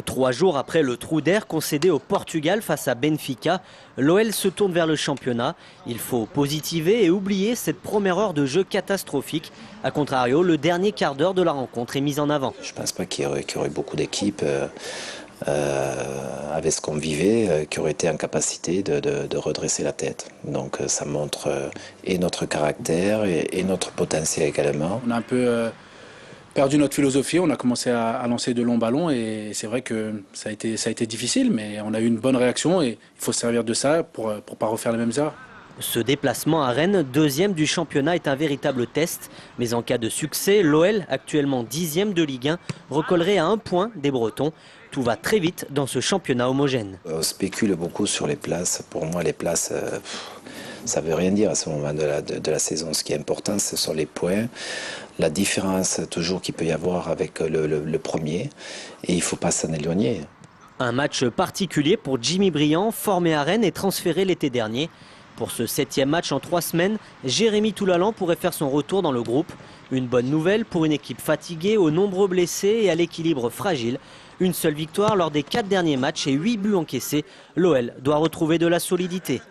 3 jours après le trou d'air concédé au Portugal face à Benfica, l'OL se tourne vers le championnat. Il faut positiver et oublier cette première heure de jeu catastrophique. A contrario, le dernier quart d'heure de la rencontre est mis en avant. Je ne pense pas qu'il y aurait beaucoup d'équipes avec ce qu'on vivait qui auraient été en capacité de redresser la tête. Donc ça montre et notre caractère et notre potentiel également. On a un peu perdu notre philosophie, on a commencé à lancer de longs ballons et c'est vrai que ça a été difficile, mais on a eu une bonne réaction et il faut se servir de ça pour ne pas refaire les mêmes erreurs. Ce déplacement à Rennes, deuxième du championnat, est un véritable test. Mais en cas de succès, l'OL, actuellement 10e de Ligue 1, recollerait à 1 point des Bretons. Tout va très vite dans ce championnat homogène. On spécule beaucoup sur les places. Pour moi, les places, ça ne veut rien dire à ce moment de la saison. Ce qui est important, ce sont les points. La différence toujours qu'il peut y avoir avec le premier. Et il ne faut pas s'en éloigner. Un match particulier pour Jimmy Briand, formé à Rennes et transféré l'été dernier. Pour ce 7e match en 3 semaines, Jérémy Toulalan pourrait faire son retour dans le groupe. Une bonne nouvelle pour une équipe fatiguée, aux nombreux blessés et à l'équilibre fragile. Une seule victoire lors des 4 derniers matchs et 8 buts encaissés. L'OL doit retrouver de la solidité.